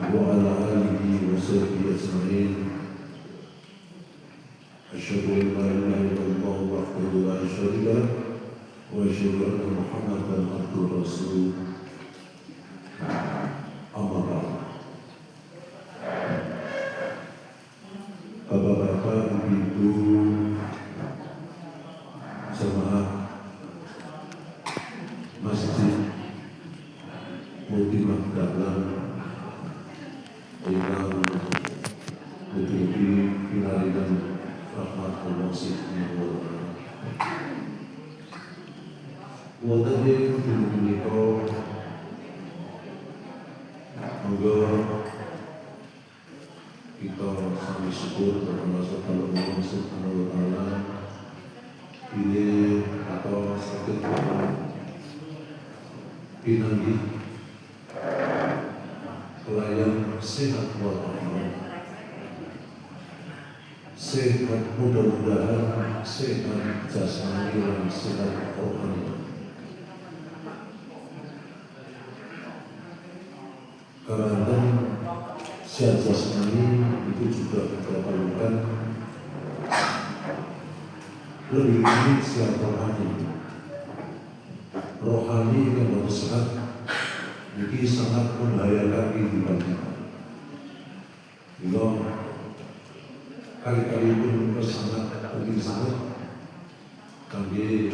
وعلى آله وصحبه أجمعين. أشهد أن لا إله إلا الله وحده لا شريك له وأشهد أن محمدا عبده ورسوله. أما بعد. Bapak-bapak, ibu, jemaah Masjid Multimat Dalam dengan mugi-mugi pinarikan rahmat Allah subhanahu wa ta'ala. Wonten ing dinten menika monggo kita sami syukur kepada Allah subhanahu wa ta'ala pilih atau sakit pinanggi pelayan sehat walafiat, sehat mudah-mudahan, sehat jasmani dan sehat rohani. Karena sehat jasmani itu juga kita perlukan, lebih baik sehat rohani. Rohani yang harus sehat ini sangat membahayakan kehidupan kita. Bila kali-kali pun sangat penting sangat kami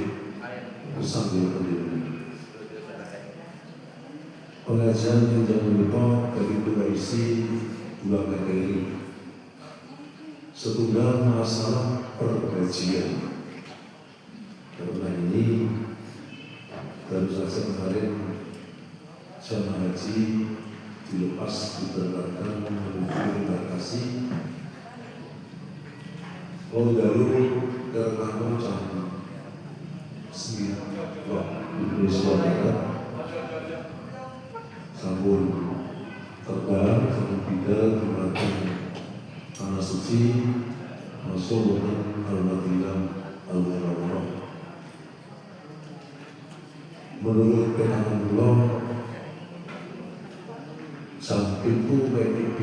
bersama pendiri. Pengajian yang menyebut dari dua isi dua materi. Setunggal masalah pergajian. Karena ini baru saja kemarin jamaah haji dilepas diberangkatkan menuju embarkasi. Lalu ke kampung jam 9 Indonesia Barat. Sambung terbang, sambung tidak dimakan tanah suci, masuk dengan Al-Madinah Al-Munawwarah. Menurut keterangan beliau, jam itu PIB,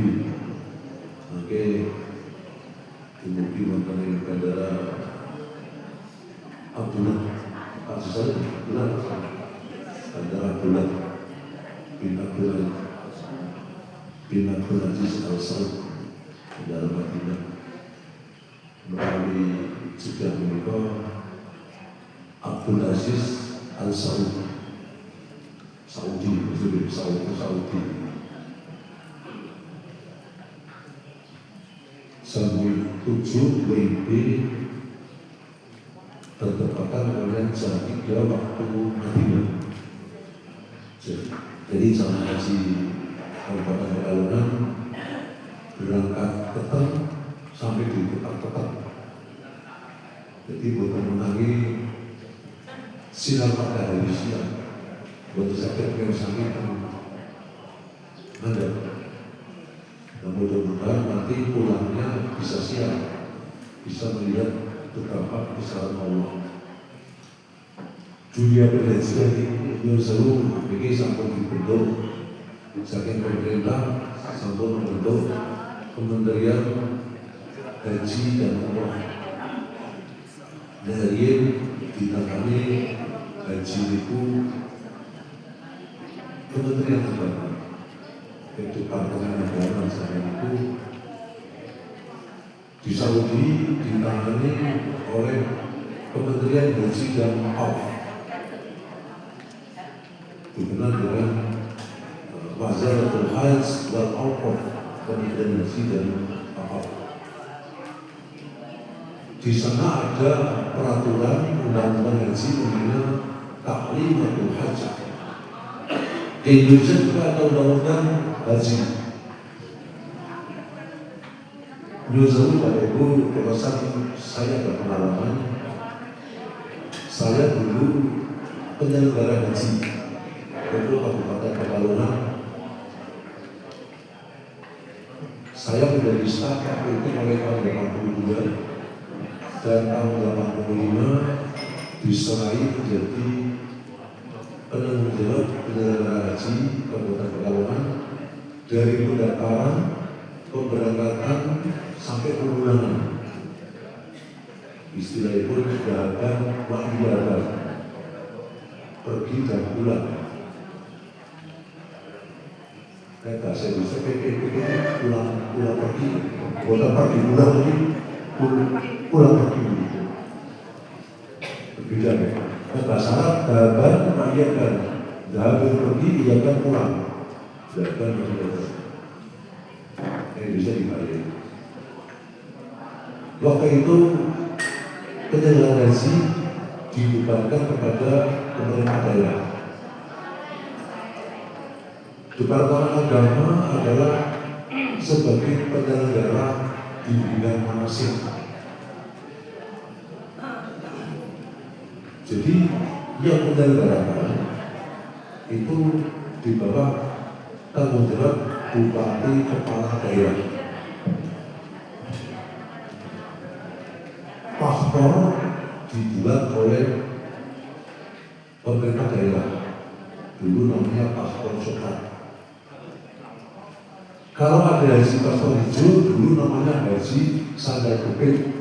maka kemudian mengenai bandara Abdullah, bandara Abdullah bin Abdul Aziz Al Saud bandara Madinah melalui juga menikah Abdul Aziz Al Saud Saudi. Sambil 7 WIB bertepatan dengan jam 3 waktu Madinah. Jadi jamaah haji Kabupaten Pekalongan berangkat petang sampai di petang. Jadi bukan menangi sinar matahari siang. Buat sakit yang sangat ada. Dan mudah-mudahan nanti pulangnya bisa siang, bisa melihat betapa kebesaran Allah. Dunia perhajian ini selalu begini sampai dibentuk, saking pemerintah sampai membentuk Kementerian Haji dan Umrah. Dari ditangani haji itu Kementerian Agama. Itu Departemen Agama saya itu di Saudi ditangani oleh Kementerian Haji dan Umrah. Dikenal dengan Wazaratul Hajj wal Umrah, Kementerian Haji dan Umrah. Di sana ada peraturan undang-undang haji mengenai Taklimatul Hajj. Di Indonesia juga ada undang-undang haji. Nyusul pada ibu kebasan saya berpengalaman. Saya dulu penyelenggara haji untuk Kabupaten Pekalongan. Saya menjadi staf waktu itu mulai tahun 82 dan tahun 85 diserai menjadi penanggung jawab penyelenggara haji Kabupaten Pekalongan dari pendaftaran, pemberangkatan sampai pemulangan. Istilahnya pun kegiatan wahyara, pergi dan pulang. Saya bisa pulang pergi, bukan pergi pulang lagi, pulang pergi. Berbeda ya. Bahasa Arab dahaban mengiyakan, dahaban pergi iyakan pulang, dahaban mengiyakan. Ini bisa dibalik. Waktu itu penyelenggaraan haji dibebankan kepada pemerintah daerah. Departemen Agama adalah sebagai penyelenggara di bidang manasik. Jadi yang menyelenggarakan itu di bawah tanggung jawab Bupati Kepala Daerah. Paspor dibuat oleh pemerintah daerah. Dulu namanya paspor coklat. Kalau ada haji paspor hijau, dulu namanya haji sandal jepit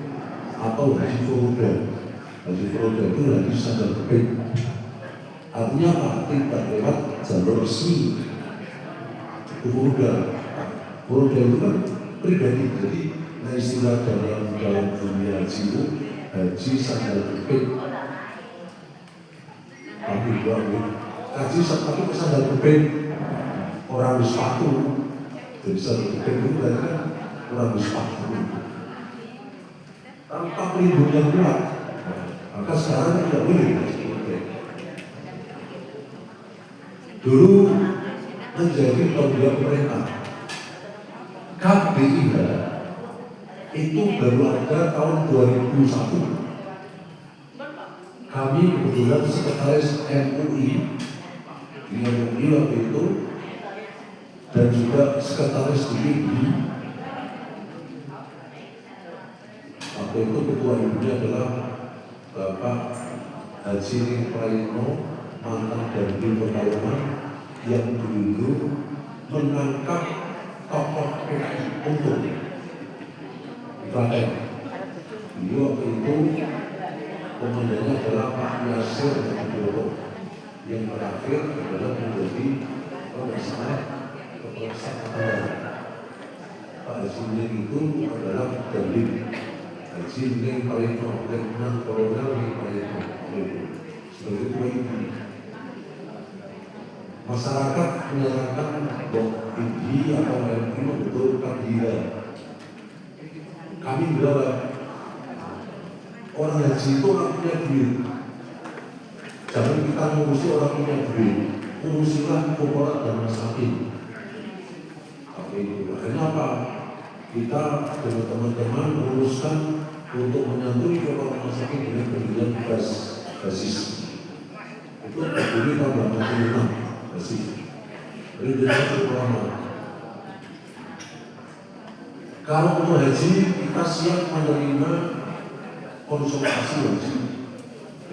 atau haji furoda. Haji furoda itu haji sandal jepit. Artinya apa? Tidak lewat jalur resmi. Furoda itu kan pribadi. Jadi istilah dalam dunia haji itu haji sandal jepit. Tapi haji sandal jepit orang di sepatu. Jadi satu itu kan orang sepatu tanpa pelindung yang kuat, maka sekarang tidak boleh. Dulu menjadi tanggung jawab pemerintah. KBIH itu baru ada tahun 2001. Kami kebetulan sekretaris MUI di MUI waktu itu, dan juga sekretaris DPD. Waktu itu ketua ibunya adalah Bapak Haji Prayono, mantan Dandim Pekalongan, yang dulu menangkap tokoh PKI untuk Klaten. Beliau waktu itu komandannya adalah Pak Yasir Widodo, yang terakhir adalah menjadi Pak Haji itu adalah Dandim. Haji yang paling menang kolonel yang paling sebagai ketua ibu. Masyarakat menyatakan bahwa ini atau MUI membutuhkan dia. Kami bilang orang haji itu orang punya duit. Jangan kita mengurusi orang punya duit. Urusilah fuqara dan masakin. Akhirnya apa? Kita dengan teman-teman merumuskan untuk menyantuni fuqara masakin dengan pemberian basis. Itu berdiri tahun 86 basis. Pemberian cukup lama. Kalau untuk haji kita siap menerima konsultasi haji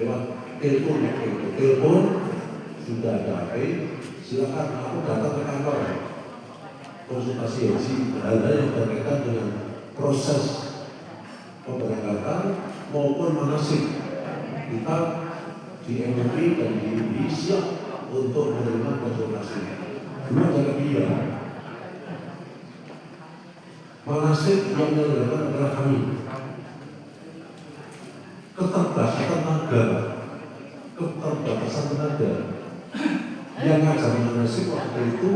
lewat telepon. Sudah ada HP, silakan aku datang ke kantor konsultasi haji, hal-hal yang berkaitan dengan proses pemberangkatan maupun manasik. Kita di MUI dan di UI siap untuk menerima konsultasi. Dulu ada dia manasik yang dilakukan adalah kami. Keterbatasan tenaga. Yang ngajar manasik waktu itu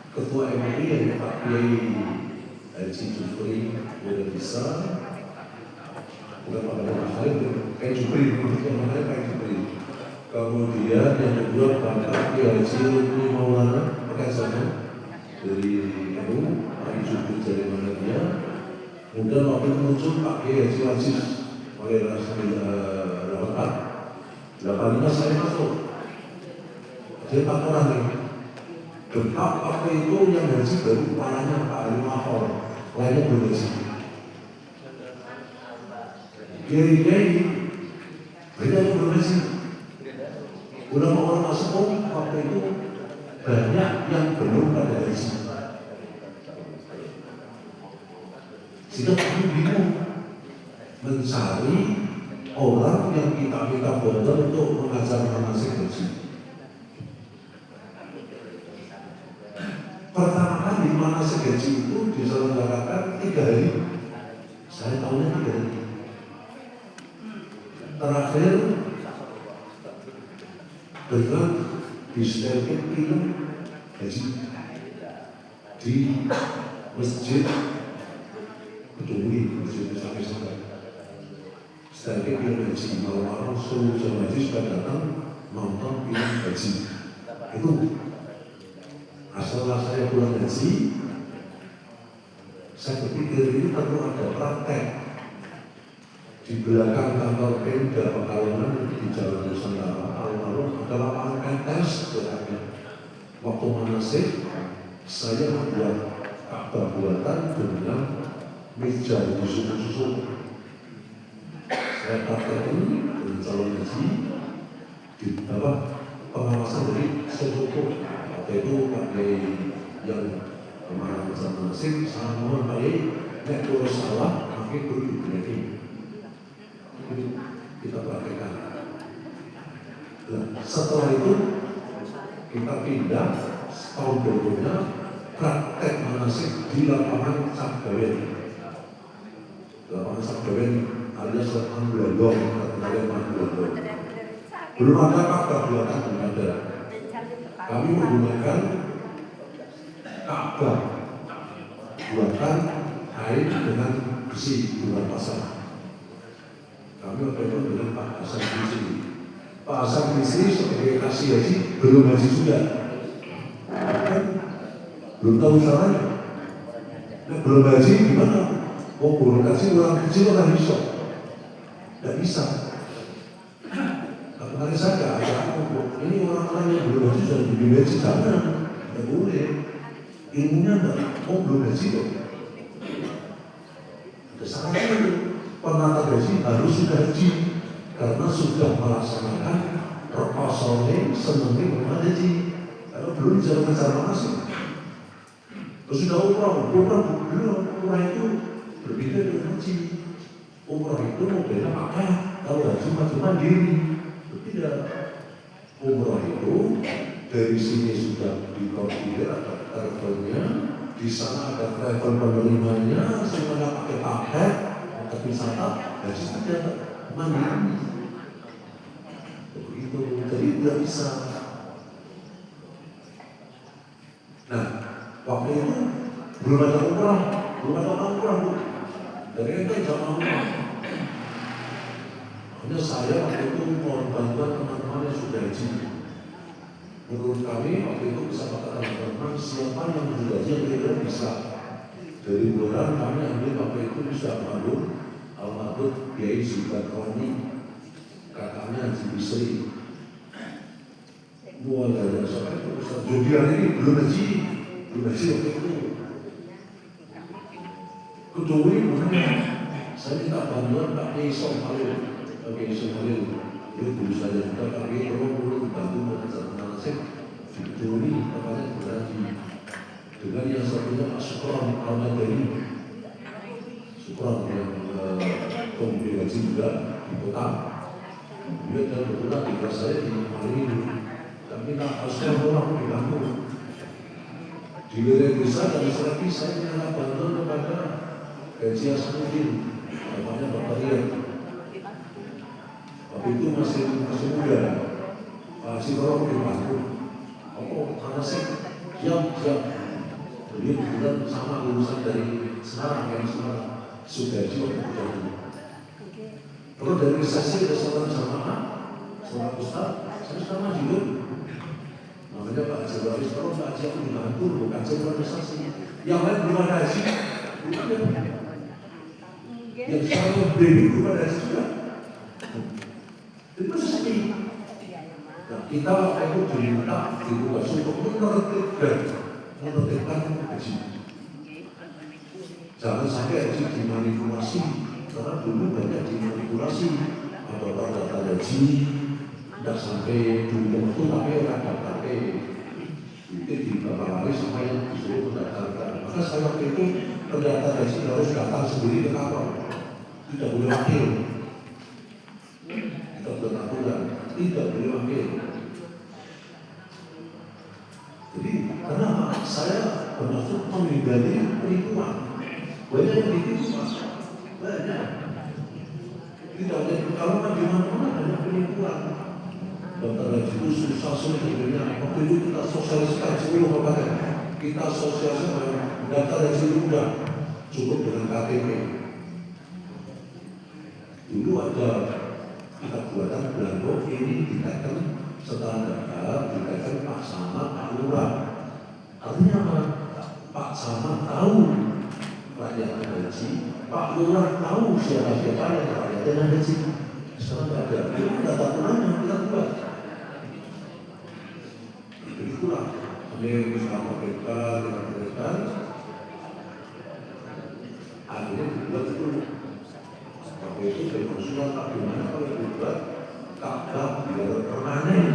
ketua MUI yang Pak Kiai Haji Jufri udah bisa, bukan Pak Kiai Jufri, Pak Jufri. Kemudian yang kedua Pak Kiai Haji Maulana Pekasana dari NU, Pak Jufri dari mana dia. Kemudian waktu itu muncul Pak Kiai Haji Wajib oleh Rasulullah. 85 saya masuk. Jadi 4 orang ini. Gempa waktu itu yang haji baru kepalanya Pak Ali Mahor, lainnya belum haji. Kiai-kiai beda yang belum haji. Ulama orang masuk waktu itu banyak yang belum pada haji. Sehingga kami bingung mencari orang yang kita minta benar untuk mengajar manasik haji. Pertama kali manasik haji itu diselenggarakan 3 hari. Saya tahunya 3 hari. Terakhir dengan disetelkan film haji di masjid Keduri, masjid sampai setelkan film haji. Malam-malam seluruh jemaah haji sudah datang nonton film haji. Itu setelah saya pulang haji, saya berpikir ini perlu ada praktek di belakang kantor Pemda Pekalongan di Jalan Nusantara. Alun-alun ada lapangan pentas berada. Waktu manasik, saya membuat Ka'bah buatan dengan meja disusun-susun. Saya praktekin dengan calon haji di bawah pengawasan dari sesuatu. Waktu itu pakai yang kemarin masing-masing sama pakai nek kalau salah pakai guru ini kita praktekkan. Nah, setelah itu kita pindah tahun berikutnya praktek manasik di lapangan Sabdawen. Lapangan Sabdawen alias lapangan Blondong, lapangan Blondong. Belum ada Ka'bah buatan, belum ada. Kami menggunakan Ka'bah buatan kain dengan besi bulan pasang. Kami waktu itu dengan Pak Hasan Bisri. Pak Hasan Bisri sebagai kasih haji belum haji juga, belum tahu caranya. Nah, belum haji gimana? Mau belum kasih orang kecil orang bisa, tidak bisa. Kemarin saya ada ini orang-orang yang belum haji sudah lebih haji, jangan, tidak boleh. Ilmunya enggak, belum haji kok. Ada syaratnya itu, penata haji harus sudah haji karena sudah melaksanakan proposal senengnya penata haji. Kalau belum jangan cara masuk. Terus sudah umrah itu berbeda dengan haji. Umrah itu modelnya pakai, kalau haji cuma diri. Tidak, umrah itu dari sini sudah dikonfigurasi ada travelnya, di sana ada travel penerimanya, semuanya pakai paket, paket wisata, dari situ ada mandiri. Begitu, jadi tidak bisa. Nah, waktu itu belum ada umrah, bu. Dari itu jangan umrah. Hanya saya waktu itu mohon bantuan teman-teman yang sudah haji. Menurut kami waktu itu bisa katakan teman-teman siapa yang sudah haji yang kira-kira bisa. Dari bulan kami ambil waktu itu bisa Almarhum Kiai Sultan Kawani, kakaknya Haji Bisri. Mulai dari sampai itu Ustaz Judian ini belum haji waktu itu. Kedua mana? Saya minta bantuan Pak Kiai Somalil. Oke, Somalil, itu dulu saja juga Pak Kiai perlu dibantu mengajar manasik di Keduri, tempatnya berhaji. Dengan yang satunya Pak Sukron Al-Madani, Sukron yang pemimpin haji juga di kota. Dia dan berkata di kelas saya di Maling, tapi tak harusnya orang dibantu. Di wilayah desa dan lagi saya minta bantuan kepada Haji Asmudin, namanya Bapak Rian. Waktu itu masih muda, Pak Haji Korong dibantu. Karena saya siap. Beliau bilang sama lulusan dari Semarang, yang Semarang sudah juga berjalan. Kalau dari sesi ada seorang jamaah, seorang ustaz, saya sudah maju. Namanya Pak Haji Waris, kalau Pak Haji aku dibantu, bukan sosialisasi. Yang lain belum ada haji, bukan. Yang selalu beri belum ada haji juga. Itu seperti nah, kita waktu itu diminta ditugas untuk menertibkan haji. Jangan sampai haji dimanipulasi, karena dulu banyak dimanipulasi. Ada data haji, tidak sampai dulu itu tapi orang daftar itu di Bapak Waris supaya disuruh mendaftarkan. Maka saya waktu itu pendaftar haji harus datang sendiri ke kantor, tidak boleh wakil. Kita buat aturan, tidak boleh wakil. Jadi karena saya termasuk menghindari penipuan. Banyak yang ditipu, Pak. Banyak. Tidak ada kalau di mana-mana ada penipuan. Daftar haji itu susah sebenarnya. Waktu itu kita sosialisasikan 10 kabupaten. Kita sosialisasikan daftar haji itu mudah, cukup dengan KTP. Dulu ada kita buatan belangko ini ditekan standar, ditekan Pak Samad, Pak Lurah. Artinya apa? Pak Samad tahu rakyat haji, Pak Lurah tahu siapa-siapa yang rakyat haji. Sekarang tidak ada. Itu data tunanya kita buat. Begitulah. Ini bisa kita berikan. Akhirnya dibuat itu. Waktu itu dari konsulat tak gimana kalau dibuat Ka'bah biar permanen.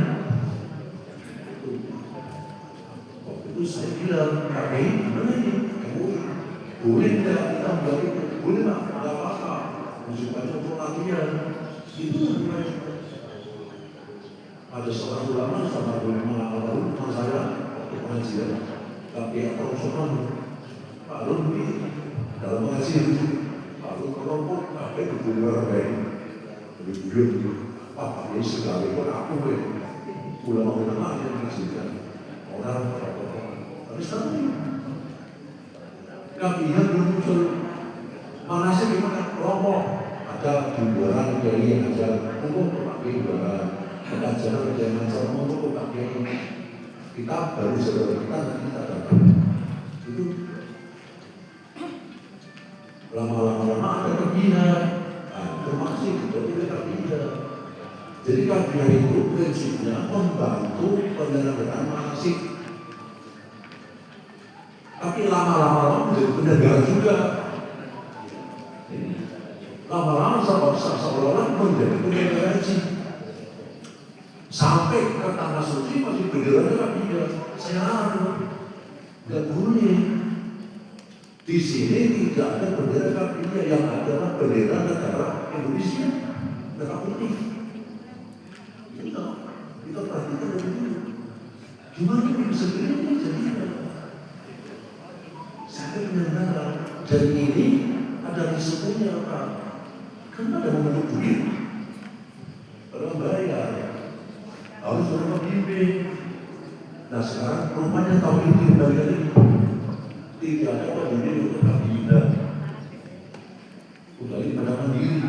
Waktu itu saya bilang, KPI gimana ini? Boleh tidak kita buat itu? Boleh tak? Tidak apa-apa. Musikanya untuk latihan. Itu namanya. Ada seorang ulama sama ulama baru teman saya waktu pengajian, tapi profesional Pak Arun ini dalam pengajian Pak Arun kelompok apa itu luar baik, lebih beliau Pak ini sekali pun aku ulama yang mengajian orang tapi sekarang ini kabinet belum muncul mana sih gimana kelompok ada jumlahan dari yang ajar untuk memakai jumlahan pengajaran dengan cara untuk pakai kita baru saudara kita nanti kita datang itu lama-lama ada kebijakan termasuk jadi kebijakan jadi kebijakan itu prinsipnya membantu penyelenggaraan manasik tapi lama-lama menjadi penyelenggara juga lama-lama seolah-olah menjadi penyelenggara haji sampai ke tanah suci masih benderanya nggak bisa. Saya nggak boleh. Di sini tidak ada bendera kapinya yang adalah bendera negara Indonesia, negara putih. Kita perhatikan dari dulu. Gimana kita bisa begini jadinya? Saya mendengar dan ini ada risikonya apa? Kan ada memungut duit, orang bayar. Harus ada pembimbing. Nah sekarang rupanya tahun ini kembali lagi tidak ada pembimbing untuk kabinet. Udah ini pada mandiri.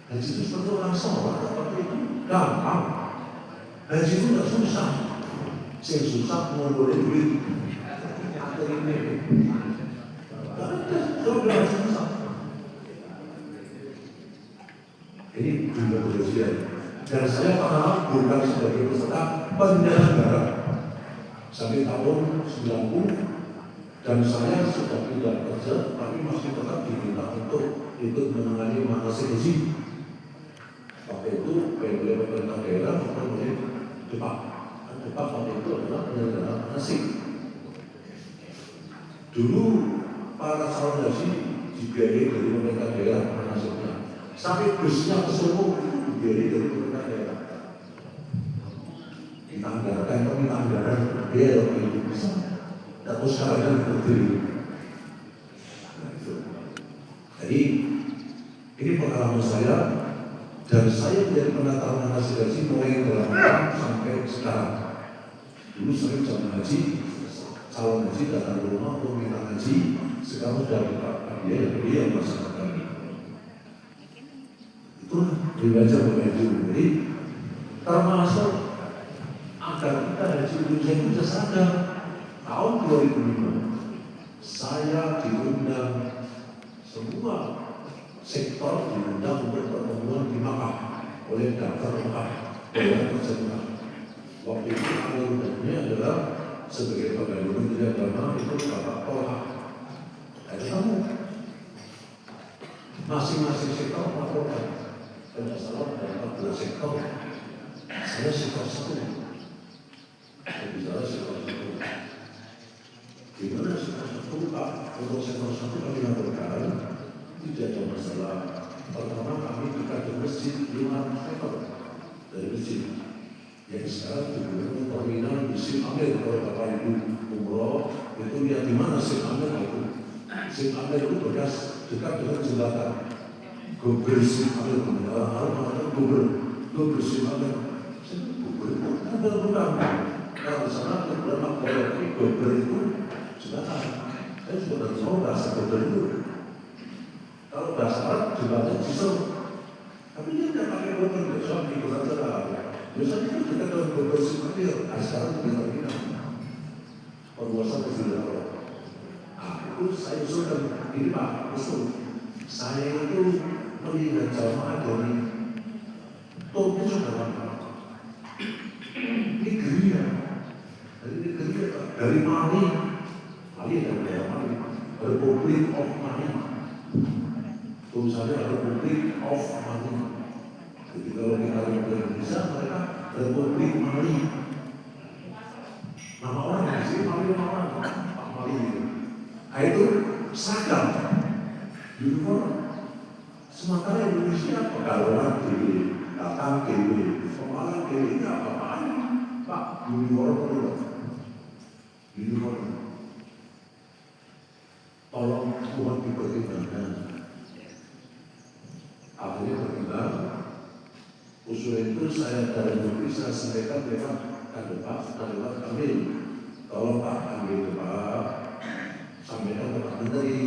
Haji itu seperti orang sholat seperti itu gampang. Haji itu tidak susah. Yang susah mengumpulkan duit. Ada ini. Sudah susah. Ini juga berhasil. Dan saya pernah bukan sebagai peserta penyelenggara sampai tahun 90 dan saya sudah tidak kerja tapi masih tetap diminta untuk ikut menangani manasik haji. Waktu itu oleh pemerintah daerah maupun oleh Jepang. Jepang waktu itu adalah penyelenggara manasik. Dulu para calon haji dibiayai dari pemerintah daerah manasiknya. Sampai busnya ke Solo dibiayai dari pemerintah daerah. Kita anggarkan permintaan anggaran biaya itu bisa. Terus sekarang berdiri. Jadi ini pengalaman saya dan saya menjadi penata manasik haji mulai dalam sampai sekarang. Dulu sering calon haji datang ke rumah untuk minta haji, sekarang sudah dipakai dia yang melaksanakan. Itu dibaca oleh dulu. Jadi termasuk agar kita haji Indonesia itu bisa sadar. Tahun 2005 saya diundang semua sektor diundang untuk pertemuan di Makkah oleh daftar Makkah oleh Rasulullah. Waktu itu anggotanya adalah sebagai pegawai Menteri Agama itu Bapak Tolha. Ada kamu masing-masing sektor melaporkan. Tidak salah ada 14 sektor. Saya sektor 1. Saya bicara sektor 1. Di mana sektor 1 Pak, untuk sektor satu kami laporkan tidak ada masalah. Pertama kami dekat dengan masjid 500 meter dari masjid. Yang sekarang juga terminal di Sim Amir. Kalau Bapak Ibu umroh itu lihat di mana Sim Amir itu. Sim Amir itu bekas dekat dengan jembatan. Google Sim Amir, orang Google Sim Amir. Google itu ada bukan. Kalau di sana beberapa proyek ini Google itu jembatan. Saya sudah tahu bahasa Google itu. Kalau bahasa Arab jembatan Cisel. Tapi dia tidak pakai Google, soal ikut saja. Biasanya kan kita dalam Google Sim Amir. Sekarang kita ini perluasan kesulitan orang. Itu saya usulkan, ini Pak, usul. Saya itu melihat jamaah dari Turki sudah lama. Ini geria. Ini geria Pak. Dari Mali dari daerah Mali. Republic of Mali. Tulisannya Republic of Mali. Jadi kalau kita lihat di Indonesia, mereka Republik Mali. Nama orang di sini Mali nama orang, Pak Mali itu. Nah itu seragam, uniform. Sementara Indonesia Pekalongan TV, Datang TV, Pemalang TV, ini apa-apaan? Pak, uniform dulu. Uniform. Tolong Tuhan dipertimbangkan. Akhirnya berkembang. Usul itu saya dari negeri saya sampaikan lewat Pak Kamil. Tolong Pak Kamil Pak sampaikan ke Pak Menteri.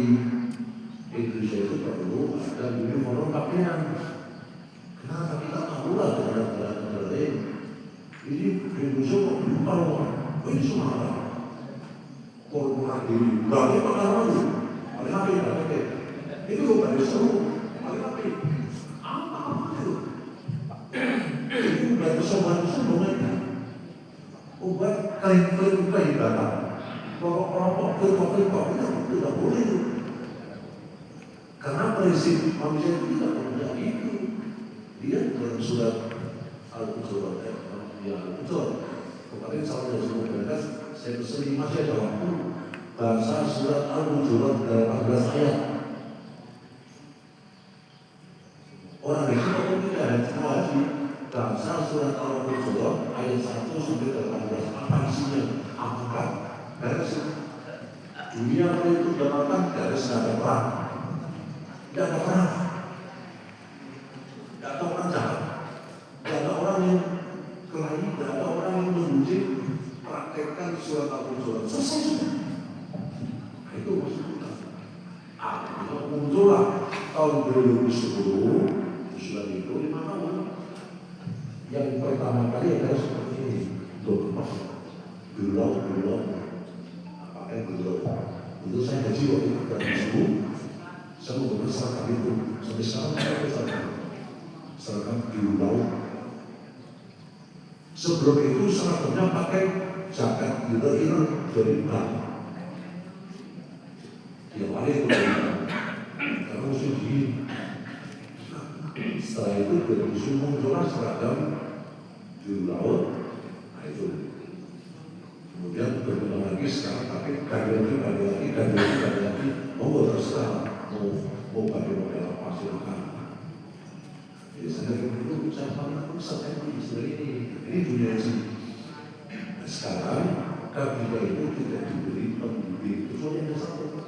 Indonesia itu perlu ada uniform pakaian. Kenapa kita tahu lah negara-negara lain? Ini Indonesia kok bukan ini Sumatera. Korporat ini berarti pengalaman itu. Paling apa? Itu bukan disuruh. Paling apa? Apa itu? Ini udah kesombongan kan? Buat klaim-klaim kehebatan. Kelompok itu tidak boleh. Karena prinsip manusia itu tidak pernah itu. Dia dalam surat Al-Quran kemarin saya sudah sebutkan, saya bersedia masih ada waktu bahasa surat Al-Quran dalam 18 ayat. Orang itu kalau tidak ada haji bahasa surat Al-Quran ayat 1 sampai 18 apa isinya? Apakah garis dunia itu dapatkan garis ada perang? Tidak ada perang, tidak ada orang jahat, tidak ada orang yang kelahi, tidak ada orang yang memuji praktekkan surat Al-Quran. Selesai sudah. Itu maksudnya. Muncullah tahun 2010 usulan itu 5 tahun. Yang pertama kali adalah seperti ini, gelau, apa yang gelau? Itu saya gaji waktu itu dari dulu. Saya mau seragam itu sampai sekarang saya pakai seragam biru laut. Sebelum itu seragamnya pakai jaket biru dari bank. Yang lain itu karena musim dingin. Setelah itu berusul muncullah seragam biru laut. Nah itu. Kemudian berkembang lagi sekarang pakai ganti lagi. Oh terserah. Mau pakai model apa silakan. Jadi saya dulu saya paling saya di istilah ini dunia sih. Sekarang kabinet itu tidak diberi pembimbing kecuali yang satu.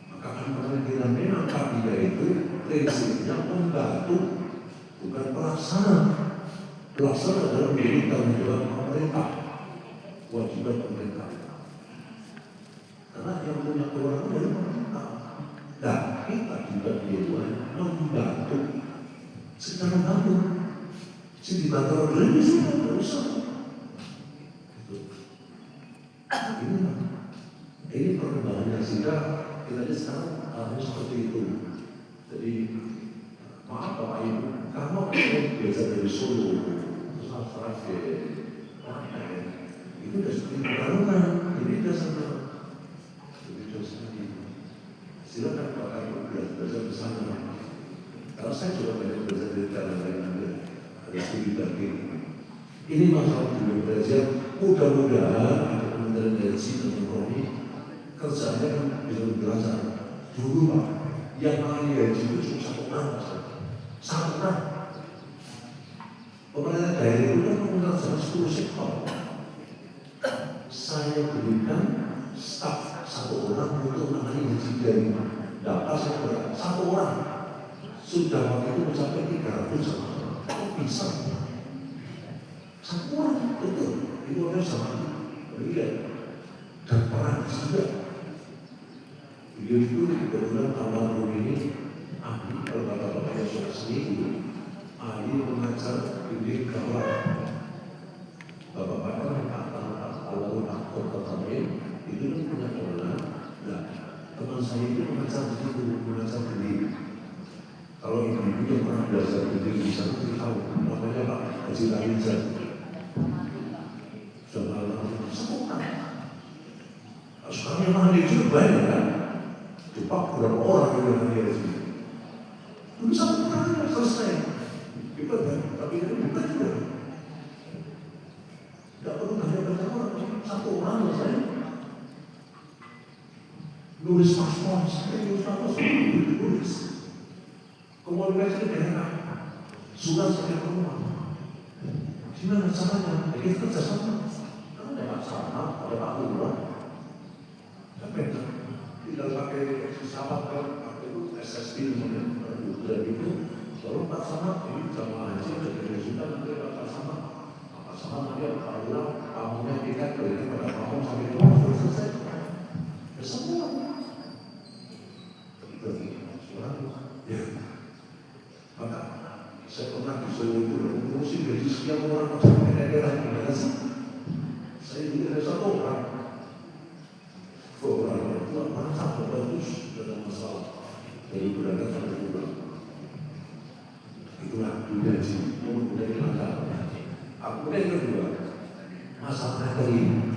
Maka kemungkinan memang kabinet itu prinsipnya membantu bukan pelaksana. Pelaksana adalah menjadi tanggung jawab pemerintah, kewajiban pemerintah. Karena yang punya kewenangan dari pemerintah. Dan kita juga dibuat membantu secara bantu. Si dibantu oleh sudah berusaha. Ini perkembangannya sehingga kita sekarang harus seperti itu. Jadi maaf Bapak Ibu, kamu biasa dari Solo, itu sudah seperti Pekalongan, ini sudah sama. Silakan Bapak Ibu belajar bersama. Kalau saya juga banyak belajar dari cara lain ada studi banding. Ini masalah dunia belajar. Mudah-mudahan ada Kementerian Haji dan Ekonomi kerjanya kan bisa belum belajar. Dulu Pak, yang ahli haji itu cuma satu orang, satu orang. Pemerintah daerah itu kan menggunakan 10 sektor. Saya berikan staf satu orang untuk menangani haji dari data saya berikan satu orang. Sudah waktu itu mencapai 300 orang. Kok bisa? Satu orang, betul. Itu ada sama beliau dan peran juga. Beliau itu kebetulan almarhum ini ahli, kalau bapak-bapaknya sudah seni, ahli mengajar di kawal. Bapak-bapak almarhum Dr. Tamim itu kan punya kewenangan. Nah, teman saya itu mengajar di situ, mengajar beliau. Kalau ibu-ibu yang pernah belajar beliau di sana itu tahu namanya Pak Haji Rizal. Sudah almarhum semua. Sekarang yang ahli itu banyak kan? Cepat berapa orang yang ahli itu? Itu satu orang selesai. Kita tapi itu bukan juga. Tidak perlu banyak orang, satu orang selesai. Nulis paspor, nulis. Komunikasi dengan surat sampai ke rumah. Gimana caranya? Kita kerjasama. Kamu ada sama, ada Pak Lurah. Tidak pakai sahabat kan, pakai itu SSD namanya, dan itu lalu Pak Sama ini jamaah haji dari Sudan nanti Pak Sama nanti Pak Lurah, tamunya tiket berikan pada kamu sampai itu sudah selesai. Semua. Ya. Maka saya pernah disuruh itu mengurusi gaji sekian orang sampai daerah gimana sih? Saya ini ada satu orang. Orang itu mana sangat bagus dalam masalah dari berangkat sampai pulang. Itulah dunia haji, kemudian dilancar. Aku yang kedua, masalah materi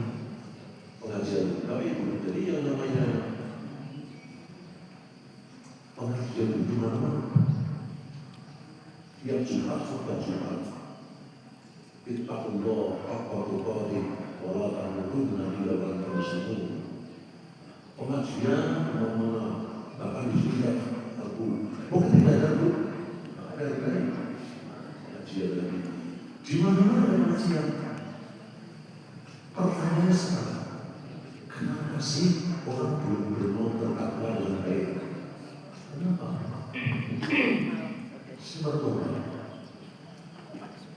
pengajian. Tapi jadi yang namanya pengajian di mana-mana. Yang Jumat sudah Jumat. Ittaqullah haqqa tuqatih wa la tamutunna illa wa antum muslimun. Pengajian mana bahkan di sini aku mungkin tidak ada bu, ada pengajian lagi. Di mana-mana ada pengajian. Pertanyaannya sekarang, kenapa sih orang belum bertakwa dengan baik? Kenapa? Sebetulnya,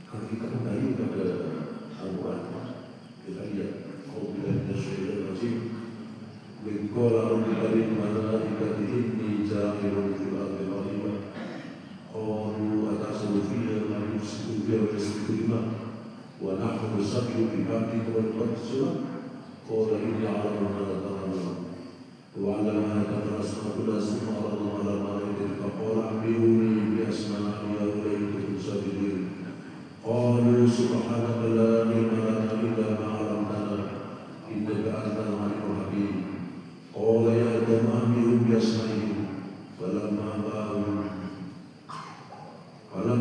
kalau kita kembali kepada Al-Quran, kita lihat kalau kita sudah masih Qala rabbil malaikati inni ja'ilun fil ardi khalifa. Qalu atasbu fiha ma yufsidu fiha wa yasfiku dima wa nahnu nusabbihu bihamdika wa nuqaddisu. Qala inni a'lamu ma la ta'lamun. Wa 'allama Adama al-asma'a summa 'aradahum 'ala al-malaikati faqala anbi'uni bi asma'i haula'i in kuntum sadiqin. Qalu subhanaka la ilma lana illa ma 'allamtana innaka antal 'alimul hakim. Qala ya Adam anbi'hum bi asma'ihim falamma ba'u qala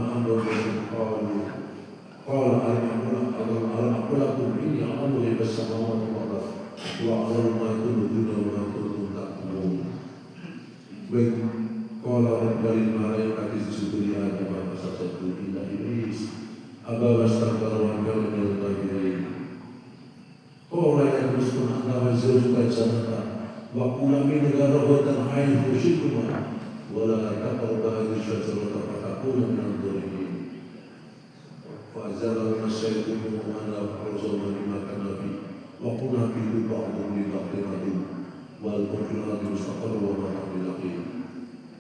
alam aqulakum inni a'lamu ghaiba as-samawati wal ardi wa a'lamu ma tubduna wa ma kuntum taktumun. Wa qala rabbil malaikati isjudu li Adam fasajadu illa iblis aba wastakbara wa kana minal kafirin. Qala ya Musa anta wa zawjuka jannata wa kula min gharabatin haythu shi'tuma wa la taqrabu hadhihi ash-shajarata fatakuna minadh dhalimin. Fa azalahuma ash-shaytanu anha fa'azama mimma kana fihi wa qulna bihi ba'dhum li ba'dhin adu wal fil ardi mustaqarrun wa mata'un ila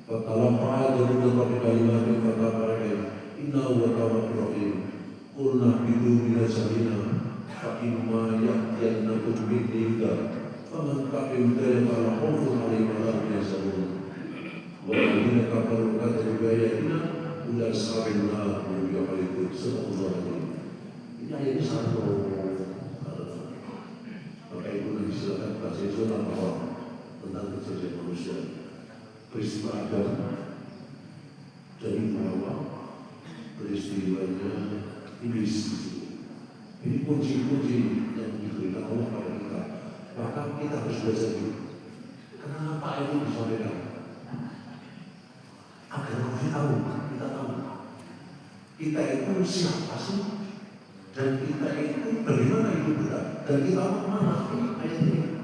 fa talaqa Adamu min rabbi kalimatin fataba alayhi innahu huwa tawwabur rahim. Qulna bihi min ajrina fa imma ya'tiyannakum minni huda faman tabi'a hudaya fala khawfun 'alaihim wa la hum yahzanun. Walladzina kafaru kadzabu bi ayatina ulaika ashabun nar hum fiha khalidun. Ini ayat ini sangat Bapak Ibu nanti silakan baca surah bahwa tentang kejadian manusia, peristiwa Adam dari Hawa, peristiwanya iblis. Ini kunci-kunci yang diberikan Allah pada kita. Maka kita harus belajar. Kenapa Kenapa itu disampaikan? Agar kita tahu kita itu siapa sih, dan kita itu bagaimana hidup kita, dan kita mau kemana. Ini ayat ini.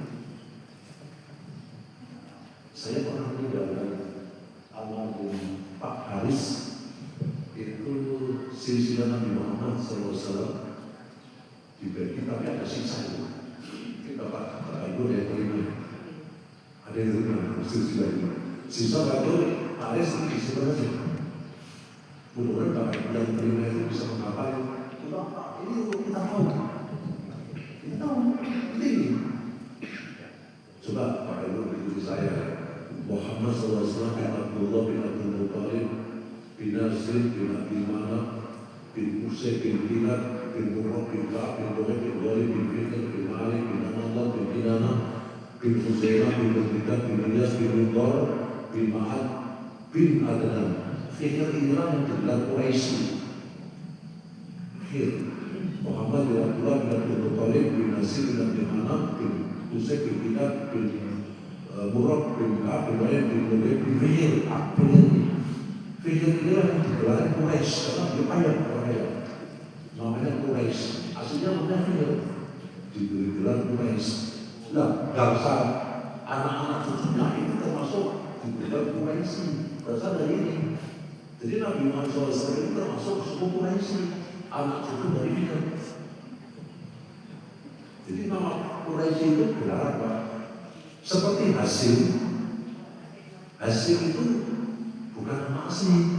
Saya pernah meninggalkan almarhum Pak Haris, itu silsilah Nabi Muhammad SAW dibagi, tapi ada sisa itu. Kita Pak Ibu yang terima, ada yang terima silsilah itu. Sisa Pak Haris itu disimpan saja. Mudah-mudahan Bapak Ibu yang terima itu bisa menghafal. Ini untuk kita tahu. Kita tahu ini. Coba Bapak Ibu ikuti saya. Muhammad SAW bin Abdullah bin Abdul Muttalib bin Nasir bin Abi Manaf bin Usay bin Hilal bin Murrah bin Ka'ab bin Lu'ay bin Ghalib bin Fitr bin Malik bin Amallah bin Kinana bin Huzairah bin Mughridah bin Ilyas bin Mudar bin Ma'ad bin Adnan. Fikir inilah yang dibilang Quraisy. Fikir Muhammad bin Abdullah bin Abdul Muttalib bin Nasir bin Abi Manaf bin Usay bin Hilal bin Murrah bin Ka'ab bin Lu'ay bin Ghalib bin Fitr. Fikir inilah yang digelar Quraisy karena dia ayat orang namanya Quraisy. Aslinya namanya Fikir, diberi gelar Quraisy. Nah, bangsa anak-anak cucunya itu termasuk diberi Quraisy, berasal dari ini. Jadi Nabi Muhammad SAW itu termasuk suku Quraisy, anak cucu dari Fikir. Jadi nama Quraisy itu gelar apa? Seperti Hasim itu bukan nama asli.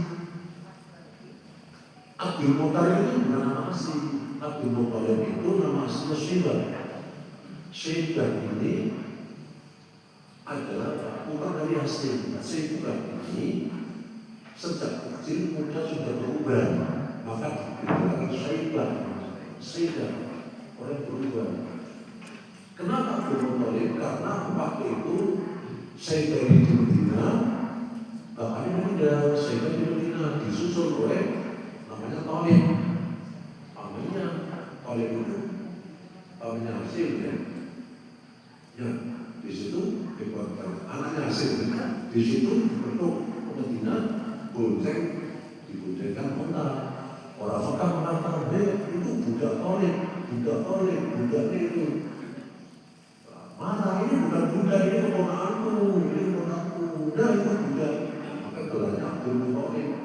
Abdul Muttalib itu bukan nama asli. Abdul Muttalib itu nama aslinya Syaibah. Syaibah ini adalah putra dari Hasim. Syaibah ini sejak kecil muda sudah berubah, maka dibilang Syaibah orang berubah. Kenapa Abdul Muttalib? Karena waktu itu Syaibah di Medina, bapaknya meninggal. Syaibah di Medina disusul oleh namanya Thalib. Namanya Thalib itu namanya Hasim ya. Ya, di situ dikuatkan anaknya Hasim. Di situ bentuk Medina bonceng diboncengkan kota. Orang Mekah mengatakan, itu budak Thalib, budaknya itu. Mana ini bukan budak, ini keponakanku, Udah itu budak. Maka gelarnya Abdul Muttalib.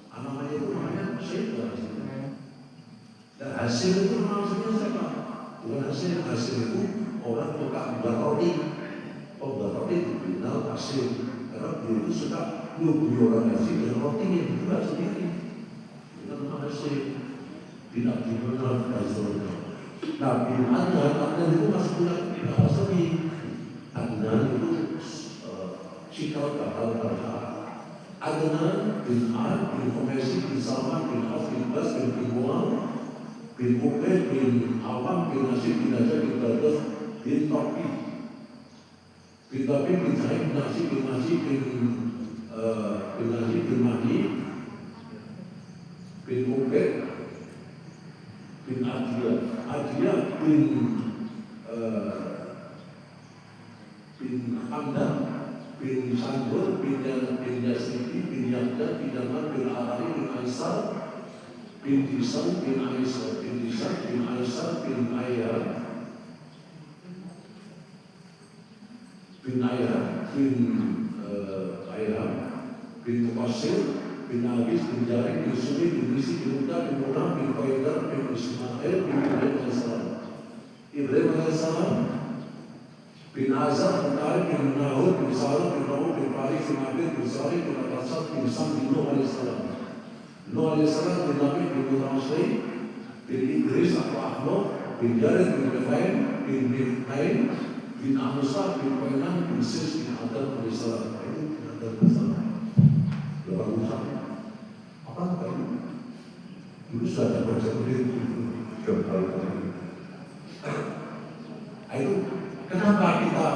Namanya itu namanya Syaibah. Dan Hasim itu maksudnya siapa? Bukan Hasim itu orang tukang buat roti. Pembuat roti dikenal Hasim karena beliau itu suka beli orang Hasim dengan rotinya juga sendiri. Itu namanya Hasim bin Abdul Muttalib dan seterusnya. Nah, bin Adnan itu masih punya bahasa lebih. Adnan itu cikal bakal bahasa Arab. Adnan bin Ad bin Khomesi bin Salman bin Auf bin Bas bin Mu'al bin Ubaid bin Awam bin Nasib bin Najjar bin Badas bin Tauqi bin Tabib bin Sa'id bin Nasib bin Nasib bin Nasib bin Mahdi bin Ubaid bin Adiyah bin Hamdan bin Sandur bin Yasridi bin Yahda bin Damar bin Arari bin Aisyah bin Disan bin Aisyah bin Disan bin Aisyah bin Ayah bin Muqassir bin Abis bin Jarik bin Sumi bin Nisi bin Uda bin Munah bin Qaidar bin Ismail bin Ibrahim AS bin Azar bin Tariq bin Nahud bin Salah bin Rahu bin Farid bin Abid bin Sari bin Al-Asad bin Sam bin Nuh AS bin Nabi bin Mutawasli bin Idris atau Ahmad bin Jared bin Befain bin Miftain bin Ahmusah bin Qainan bin Sis bin Adad bin Salam. Itu bin Adad bin Salam. Berapa Musa? Apa itu? Dulu sudah ada konsep itu. Itu kenapa kita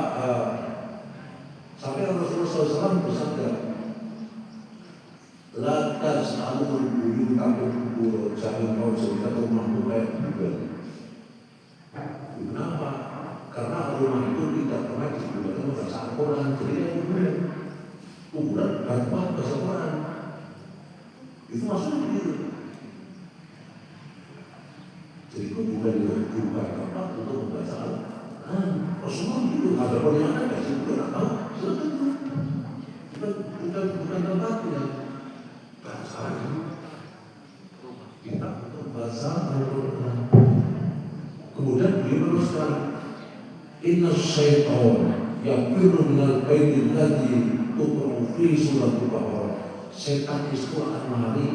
sampai Rasulullah SAW bersabda, lantas alur buyut kampung jangan kau cerita rumah kayak juga. Kenapa? Karena rumah itu tidak pernah digunakan bahasa Al-Quran. semua gitu, ada yang ada sih, kita tahu, bukan tempatnya. Bahasa kita untuk bahasa Al-Quran. Kemudian beliau meneruskan, Inna syaitan yafiru minal baiti alladhi tuqra'u fi suratul Baqarah. Setan itu akan lari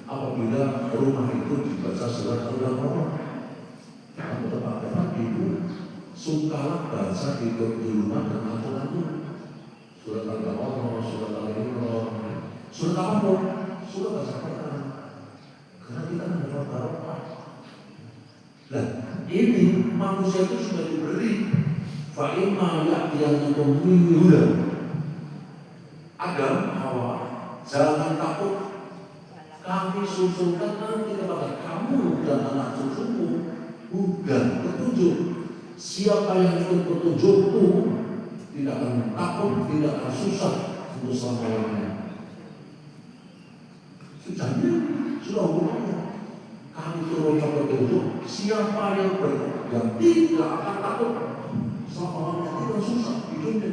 apabila rumah itu dibaca surat Al-Baqarah. Kamu tempat-tempat itu sungkalah baca di rumah dan aturan surat Al-Baqarah, surat Al-Imran, surat apapun, surat bahasa Quran. Karena kita mendapat barokah. Nah, ini manusia itu sudah diberi fa'imma ya'tiyannakum minni hudan. Adam, Hawa, jangan takut, kami susulkan nanti kepada kamu dan anak cucumu hudan, petunjuk. Siapa yang ikut petunjukku tidak akan takut, tidak akan susah untuk selama-lamanya. Sudah hukumnya. Kami turunkan petunjuk, siapa yang tidak akan takut selama-lamanya, tidak susah hidupnya.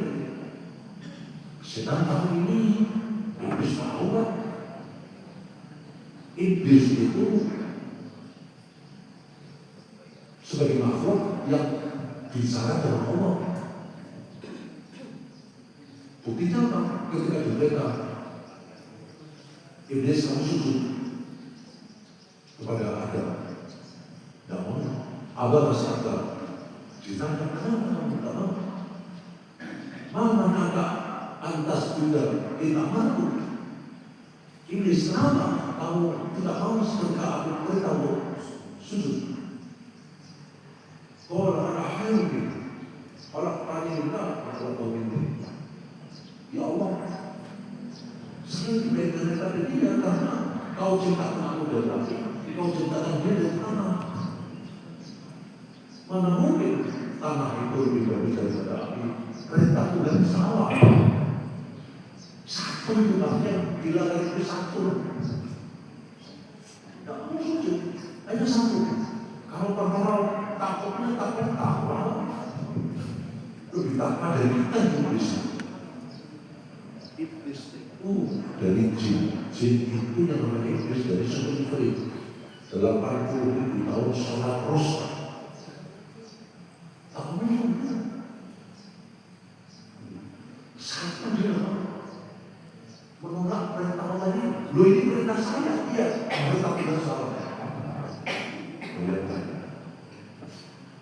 Setan tahu ini, iblis tahu kan? Iblis itu sebagai makhluk yang bicara dengan Allah. Buktinya apa? Ketika diberitahu iblis kamu sujud kepada Adam, tidak mau. Adam masih ada. Ditanya kenapa kamu tidak mau? Mana kakak antas juga tidak mampu. Iblis kenapa kamu tidak mau ketika aku beritahu sujud? Orang ahli, orang tanya kita kalau kau ini, ya Allah, saya diberikan kepada dia karena kau ciptakan aku dari api, kau ciptakan dia dari tanah. Mana mungkin tanah itu lebih bagus daripada api? Perintah Tuhan salah. Satu jumlahnya, dilarang itu satu. Tidak mau sujud, hanya satu. Kalau perkara takutnya lebih takut dari kita iblis. Iblis itu dari jin itu yang namanya iblis dari sumber Ifrit. 80.000 tahun sholat terus. Satu dia menolak perintah Allah ini. Loh ini perintah saya, iya. Perintah tidak salah.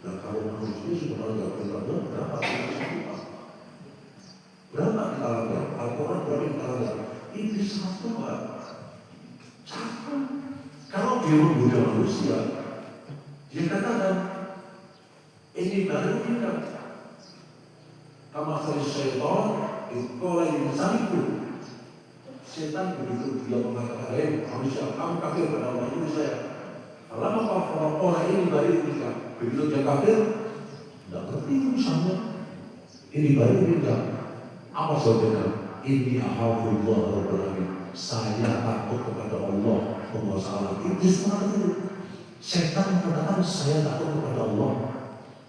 Nah kalau manusia sudah melanggar perintah Allah, berapa kita suka? Berapa kita langgar? Al-Quran berapa kita langgar? Ini satu Pak. Satu. Kalau dia menggoda manusia, dia katakan ini baru kita. Kama khari syaitan itu lagi misalku. Setan begitu dia mengatakan, manusia kamu kafir pada Allah ini saya. Kalau orang ini baik kita, begitu dia kafir, tidak ngerti urusannya. Ini baik tidak. Apa saudara? Ini ahafullah Rabbul Alamin. Saya takut kepada Allah penguasa alam. Itu semua itu. Setan mengatakan saya takut kepada Allah,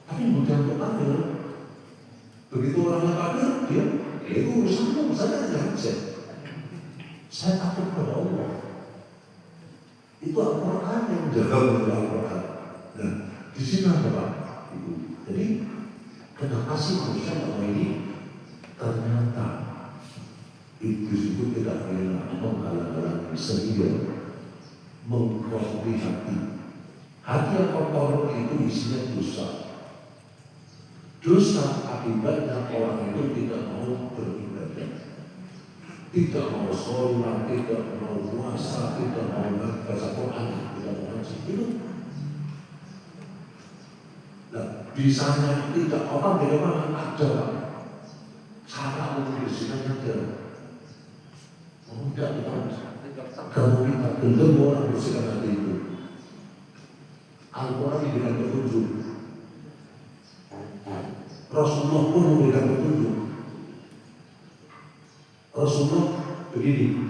tapi bukan untuk kafir. Begitu orangnya kafir, dia itu urusanmu, saya tidak bisa. Saya takut kepada Allah. Itu Al-Quran yang menjaga oleh Al-Quran. Nah, di sini ada Pak Ibu. Jadi, kenapa sih manusia orang ini ternyata iblis itu tidak rela menghalang-halangi sehingga mengkotori hati. Hati yang kotor itu isinya dosa. Dosa akibatnya orang itu tidak mau beribadah, tidak mau sholat, tidak mau puasa, tidak mau baca Quran, tidak mau ngaji. Itu. Nah, bisanya tidak orang bagaimana ada cara untuk bersihkan ada. Oh, tidak kamu kita belum orang bersihkan hati itu. Al-Quran diberikan petunjuk. Rasulullah pun memberikan petunjuk. Rasulullah begini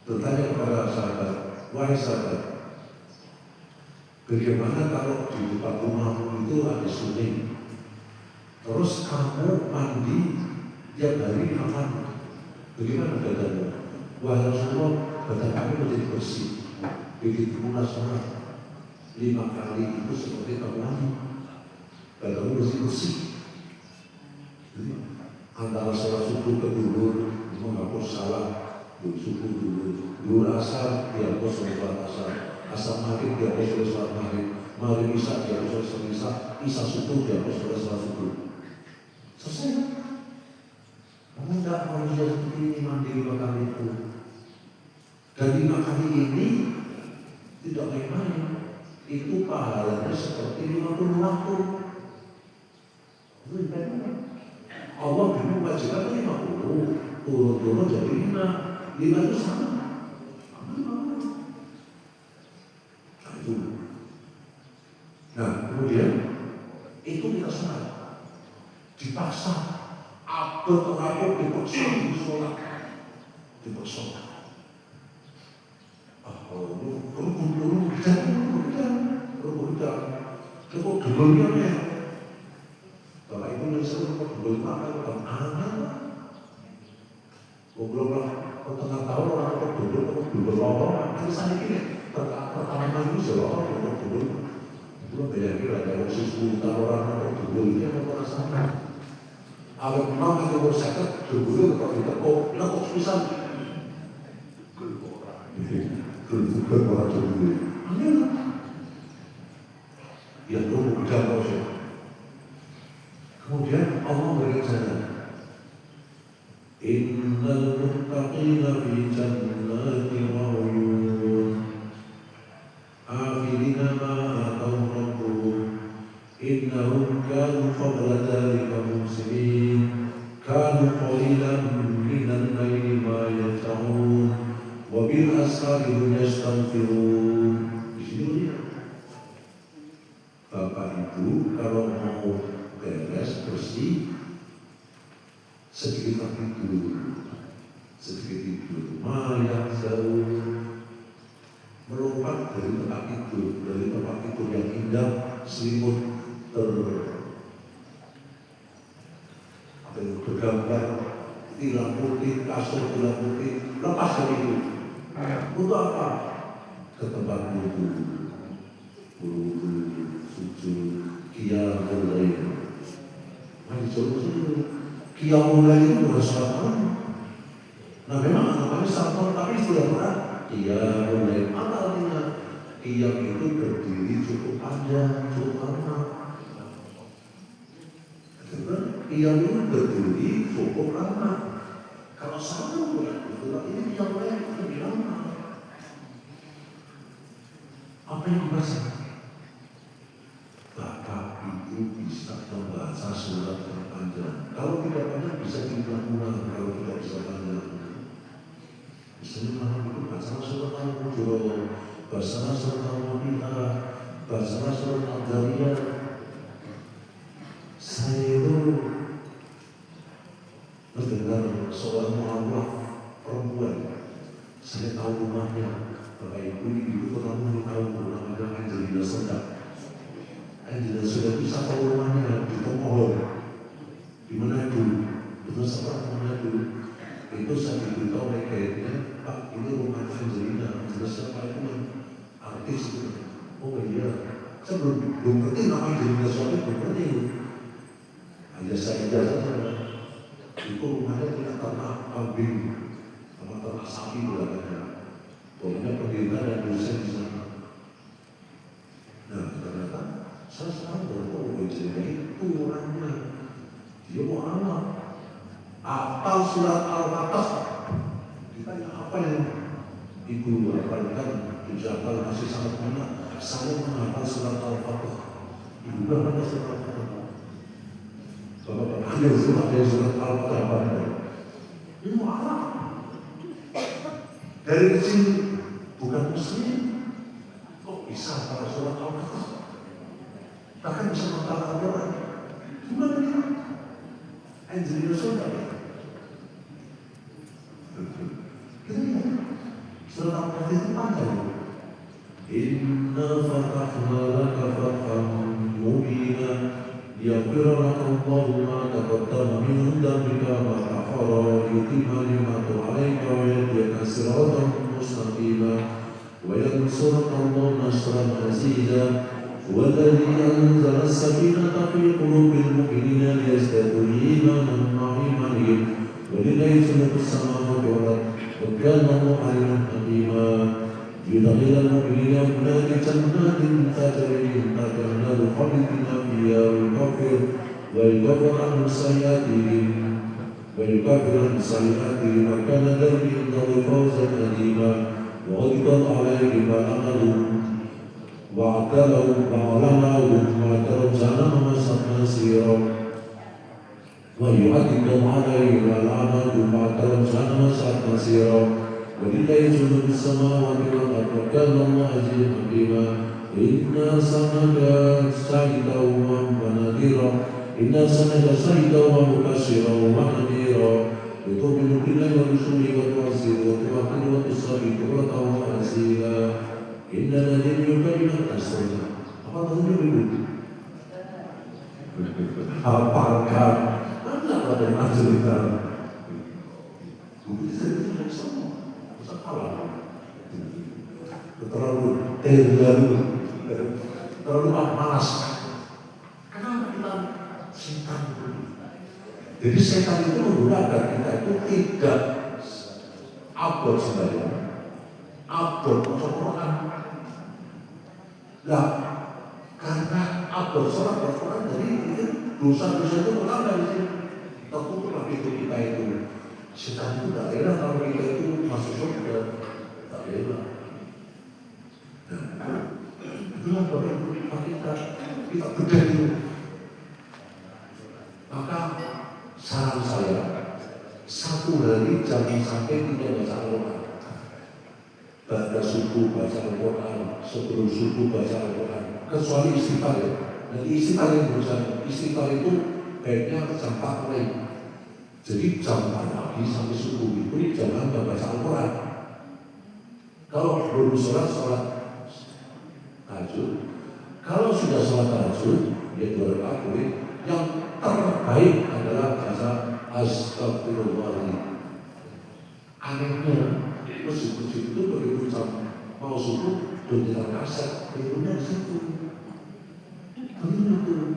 bertanya kepada sahabat, wahai sahabat, bagaimana kalau di depan rumahmu itu ada sungai? Terus kamu mandi tiap hari makan, bagaimana badanmu? Wah Rasulullah, badan kami menjadi bersih. Begitu pula sholat 5 kali itu seperti kamu mandi, badanmu bersih. Jadi antara sholat subuh ke duhur menghapus salah, subuh duhur asar dihapus oleh sholat asar, asar maghrib dihapus oleh sholat maghrib isya dihapus oleh sholat isya subuh dihapus oleh sholat subuh. Selesai. Kamu tidak manusia seperti ini mandi 5 kali itu. Dan 5 kali ini tidak main-main. Itu pahalanya seperti 50 waktu. Allah dulu wajibkan 50, turun-turun jadi 5 itu sama. Nah itu. Nah kemudian itu kita sholat dipaksa, abad-abad dipaksa di sholat, dipaksa. Kerubuk gegelnya ya. Bapak Ibu yang sering gegel makan bukan aneh. Belum tengah tahun orang gegel lorong. Tulisannya gini, pertama kali itu orang gegel. Belum bayangin ada yang 10 tahun orang gegel ini apa rasanya? Awal memang itu berseket gegel kalau ditekuk, lekuk pisan. Gegel orang gegel. Aneh lah. Ya tunggu jangan kosong. Kemudian Allah berkata, Innal muttaqina fi jannati wa uyun, afilina ma atau rabbuhum, innahum kanu qabla dhalika muhsinin, kanu qalilan minan layli ma yahja'un, wa bil ashari hum yastaghfirun. Di sini Bapak Ibu kalau mau beres bersih sedikit tidur, malah jauh melompat dari tempat tidur yang indah, selimut bergambar tilam putih, kasur tilam putih, lepas dari itu. Untuk apa? Ke tempat wudhu, sujud, qiyamul lail. Mari sujud. Qiyamul lail itu bukan salat malam. Nah memang namanya salat malam, tapi sudah berat. Qiyamul lail apa artinya? Qiyam itu berdiri cukup panjang, cukup lama. Qiyam itu berdiri cukup lama. Kalau salat bukan itu, ini qiyamul lail lebih lama. Apa yang dimaksud? Bapak Ibu bisa membaca surat yang panjang. Kalau tidak panjang bisa diulang-ulang. Kalau tidak bisa panjang, misalnya malam itu baca surat Al-Hujurat, baca surat Al-Waqiah, baca surat Al-Dariyah. Saya itu mendengar seorang mu'alaf perempuan. Saya tahu rumahnya. Bapak Ibu itu orang tahu namanya Angelina Sondak. Angelina sudah bisa tahu rumahnya di Tomohon, di Manado. Betul seperti Manado. Itu saya diberitahu oleh guide-nya, Pak ini rumah Angelina. Angelina siapa itu artis itu. Oh iya, saya belum ngerti nama Angelina Sondak, belum ngerti. Hanya saya saja. Itu rumahnya punya ternak kambing, sama ternak sapi belakangnya. Pokoknya pendirian dan dosen di sana. Nah ternyata saya sekarang baru itu orangnya. Dia mau anak apal surat Al-Fatihah. Ditanya apa yang ibu hafalkan? Dijawab masih sangat banyak. Saya menghafal surat Al-Fatihah. Ibu berapa surat Al-Fatihah? Bapak-bapak ada surat Al-Fatihah. Ini mau anak dari kecil bukan muslim, kok bisa para surat Al-Fatihah? Bahkan bisa menghafal Al-Quran. Gimana ini? Angelina Sondak. Kita lihat surat Al-Fatihah itu panjang. Inna fatahna laka fathan mubina يغفر لك الله ما تقدم من ذنبك وما تأخر ويتم نعمته عليك ويهديك صراطا مستقيما وينصرك الله نصرا عزيزا هو الذي أنزل السكينة في قلوب المؤمنين ليزدادوا إيمانا مع إيمانهم ولله جنود السماوات والأرض وكان الله عليما حكيما يدخل المؤمنين هناك جنات تجري من تحتها الأنهار خالدين فيها ويكفر عنهم سيئاتهم وكان ذلك عنده فوزا عظيما وغضب عليهم ولعنهم وأعلنهم جهنم مسيرا ويعذبهم عليهم ولعنهم جهنم مسيرا ولله جنود السماوات والأرض وكان الله عزيزا حكيما إنا أرسلناك شاهدا ونذيرا ومبشرا ونذيرا لتؤمنوا بالله ورسوله وتعزروه وتوحدوه وتصلوا بكرة وأصيلا إن الذين يكذبون أسرنا apa namanya itu? Apakah ada pada cerita? Bukan cerita semua. Terlalu malas. Kenapa kita setan? Jadi setan itu menggunakan kita itu tidak abot sembahyang, abot Al-Quran. Nah, karena abot sholat Al-Quran jadi dosa-dosa itu menambah di sini. Tertutup pintu kita itu. Setan itu tak rela kalau kita itu masuk surga, tak rela. Itulah bagaimana kita bedah dulu. Maka saran saya, satu hari jangan sampai tidak baca Al-Quran. Pada subuh baca Al-Quran, sebelum subuh baca Al-Quran, kecuali istighfar ya. Jadi istighfar yang berusaha, istighfar itu baiknya jam 4 mulai. Jadi jam 4 pagi sampai subuh itu jangan baca Al-Quran. Kalau belum sholat tahajud. Kalau sudah sholat tahajud, ya 2 rakaat yang terbaik adalah baca Astagfirullahaladzim. Anehnya, masjid-masjid itu begitu mau subuh, dontetan kaset, begitu di situ. Begitu.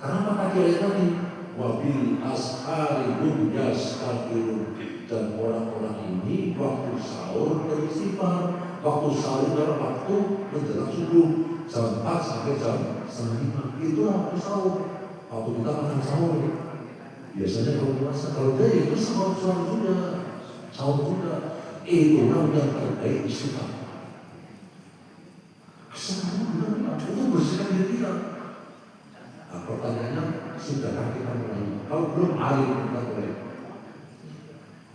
Karena apa dia tadi? Wabil ashari hum yastaghfirun. Dan orang-orang ini waktu sahur beristighfar. Waktu sahur adalah waktu menjelang subuh jam 4 sampai jam 4:30. Itulah waktu sahur. Waktu kita makan sahur. Biasanya kalau puasa, kalau dia itu sahur juga. Itulah yang terbaik istighfar. Itu bersihkan diri kita. Nah, pertanyaannya, sudahkah kita mulai? Kalau belum, ayo kita mulai.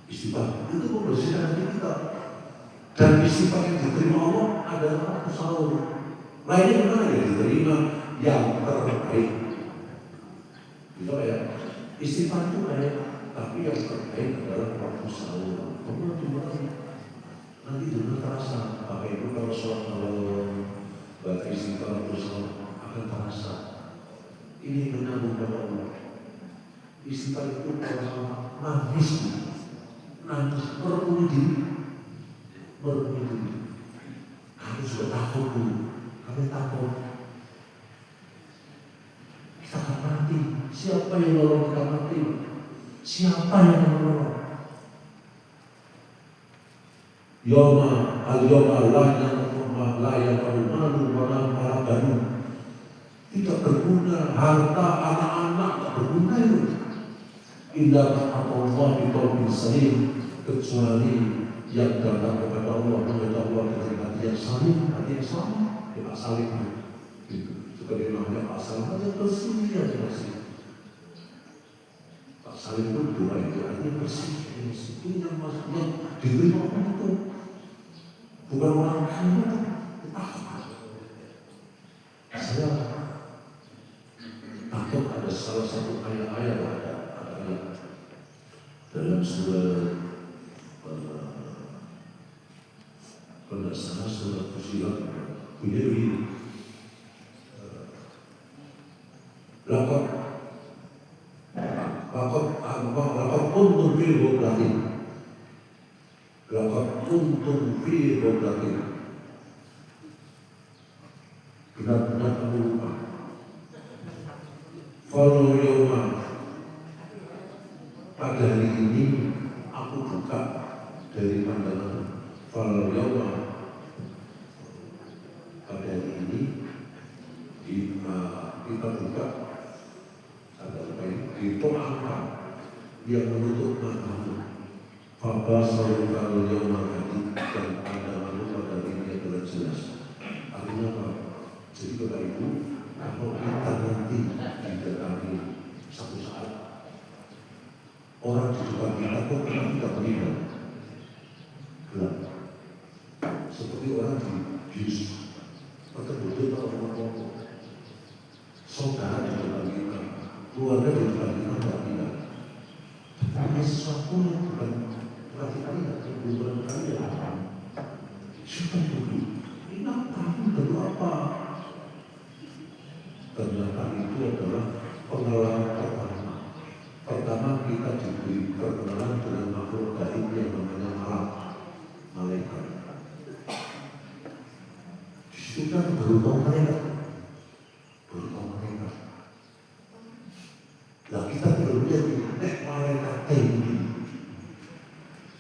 Istighfar itu membersihkan diri kita. Dan istighfar yang diterima Allah adalah waktu sahur. Lainnya benar yang diterima yang terbaik. Gitu ya. Istighfar itu baik, tapi yang terbaik adalah waktu sahur. Nanti benar terasa. Bapak Ibu kalau sholat malam, baca istighfar waktu sahur akan terasa. Ini benar kepada Allah. Istighfar itu kalau nangis, berbunuh diri. Kami sudah takut dulu. Kami takut kita akan mati. Siapa yang nolong kita mati? Siapa yang menolong? Yoma al-yoma la yanfa'u malu wala banun. Tidak berguna harta anak-anak, tidak berguna itu. Indah Allah di qalbin salim, kecuali yang datang kepada Allah menghadap Allah dengan hati yang salim, Pak Salim itu. Seperti namanya Pak Salim aja bersih. Pak Salim itu doa itu artinya bersih. Itu yang maksudnya diterima orang itu. Bukan orang kaya. Saya takut ada salah satu ayat-ayat dalam surat surat Fussilat bunyi begini. Laqad Lakot kuntum fi ghaflatin. Lakot kuntum fi ghaflatin. Benar-benar kamu lupa. Falau yawma, pada hari ini aku buka dari pandangan. Falau yawma, pada hari ini kita buka itu angka yang menutup matamu. Fabasarul yawma hadid, dan pandanganmu pada hari ini adalah jelas. Artinya apa? Jadi Bapak Ibu, kalau kita nanti didatangi satu saat orang di depan kita kok tidak melihat gelap, seperti orang di bis atau betul atau apa-apa, saudara di depan kita, keluarga di depan kita tidak lihat. Ada sesuatu yang bukan berarti kalian bukan kalian. Siapa dulu? Ini apa? Ternyata itu adalah pengalaman pertama. Pertama kita diberi perkenalan dengan makhluk gaib yang namanya malaikat. Di situ kan berhubung malaikat. Nah kita belum lihat nek malaikat ini.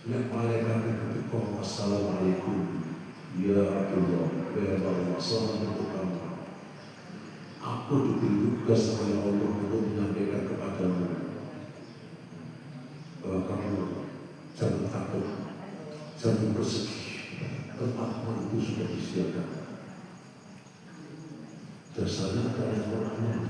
Nek malaikat itu kok assalamualaikum ya Abdullah ya Allah assalamualaikum kamu. Aku diberi tugas oleh Allah untuk menyampaikan kepadamu bahwa kamu jangan takut, jangan bersedih, tempatmu itu sudah disediakan. Dasarnya adalah Al-Quran.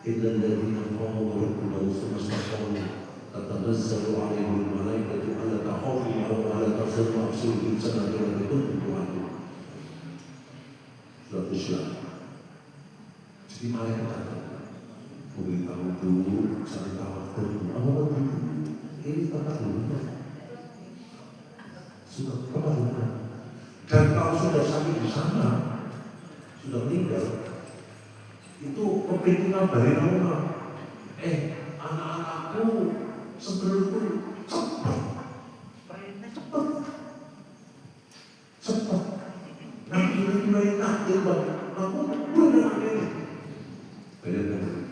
Innal ladzina qalu rabbuna tsumma istaqamu tatanazzalu 'alaihimul malaikatu alla takhafu wa la tahzanu wa abshiru bil jannati allati kuntum tu'adun. Surat Islam. Jadi malaikat datang memberitahu dulu, jangan khawatir. Apa begitu? Ini tempat dulu. Sudah tempat dulu. Dan kalau sudah sampai di sana, sudah meninggal, itu kepentingan dari Allah. Anak-anakku sebelumku cepat. Nanti ini mulai takdir banget. Aku benar ini. Benar-benar.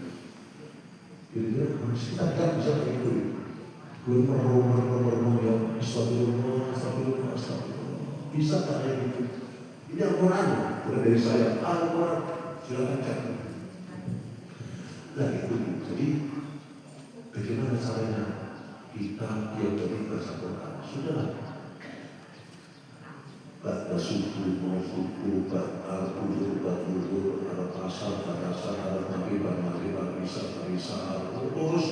Jadi kita tidak bisa begitu. Belum perlu yang astagfirullah. Bisa tak kayak gitu? Ini Al-Quran, bukan dari saya. Al-Quran, silakan cek. Nah itu, jadi bagaimana caranya kita yang bahasa Quran? Sudahlah. Ba'da subuh, mau subuh, ba'da tujuh, ada pasal, ada maghrib, bisa, terus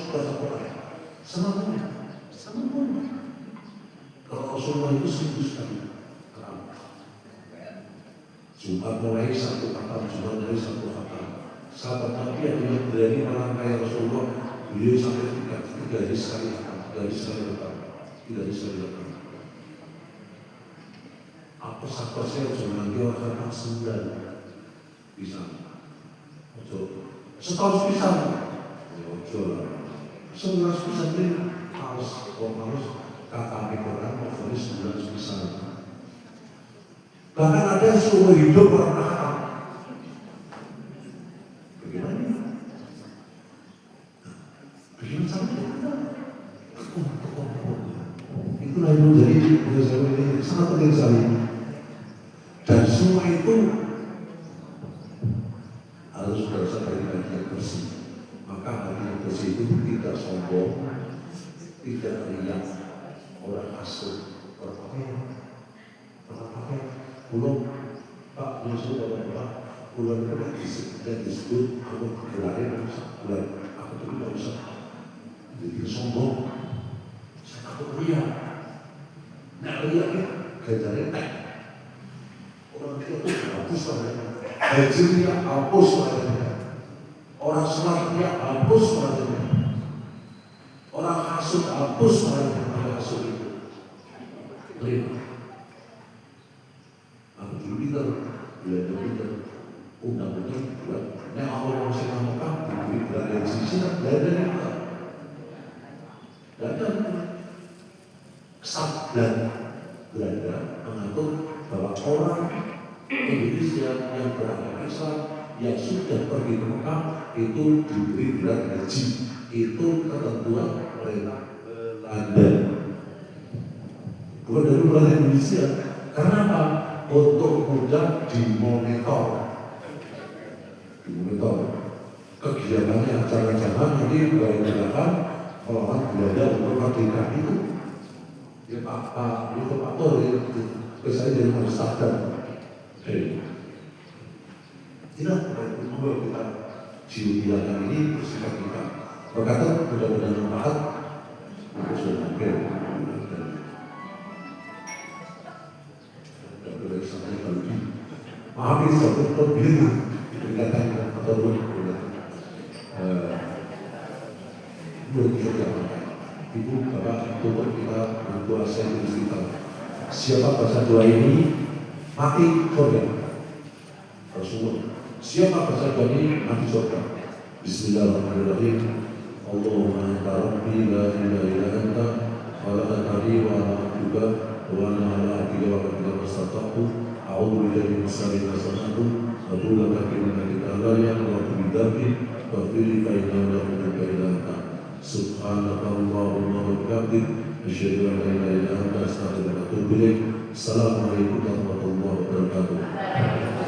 bahasa Quran. Semuanya. Kalau Rasulullah itu 1000 sekali. Jumat mulai satu kata, Jumat mulai satu kata. Sahabat Nabi yang berani merangkai Rasulullah, beliau sampai tiga hari sekali datang. Apa saya cuma dia orang 9 di sana. Setahun pisang, sebelas pisang ini harus kata Quran mau 19 pisang. Bahkan ada seumur hidup orang nakal. Bagaimana? Sampai itulah yang menjadi sangat penting sekali. Dan semua itu harus berasal dari hati yang bersih. Maka hati yang bersih itu tidak sombong, tidak riak, orang hasut, orang pakai. Belum Pak Yusuf Bapak bulan kedua disebut aku berlari bulan aku tidak bisa jadi sombong. Saya takut riak. Nah riak itu gajarnya tek. Orang kita itu hapus padanya. Gajinya hapus padanya. Orang selatnya hapus padanya. Orang hasut hapus padanya. Orang hasut itu riak. Belajar undang-undang buat. Nah, Allah masih ngomong diberi belajar sisi dan belajar yang dan Belanda mengatur bahwa orang Indonesia yang beragama Islam yang sudah pergi ke Mekah itu diberi gelar haji. Itu ketentuan oleh Belanda, bukan dari pemerintah Indonesia. Karena apa? Untuk mudah dimonitor kegiatannya, jangan-jangan nanti berjalan melawan Belanda untuk merdeka itu. Ya Pak Tor itu saya jadi harus sadar. Tidak perlu kita jiwa ini bersikap kita berkata mudah-mudahan bermanfaat. Aku sudah hampir maaf ini satu lebih dikatakan atau Ibu Bapak tutup kita berdoa saya kita. Siapa baca doa ini mati surga. Rasulullah. Siapa baca doa ini mati surga. Bismillahirrahmanirrahim. Allahumma anta rabbi la ilaha illa anta khalaqtani wa ana abduka wa ana ala ahdika wa wa'dika mastata'tu a'udzu billahi min syarri ma sana'tu wa atubu ilaika innaka la yaghfiru dzambi waghfir fa innahu la yaghfiru illa Subhanallahumma wa bihamdik asyhadu an la ilaha illa anta astaghfiruka wa atubu ilaik. Assalamualaikum warahmatullahi wabarakatuh.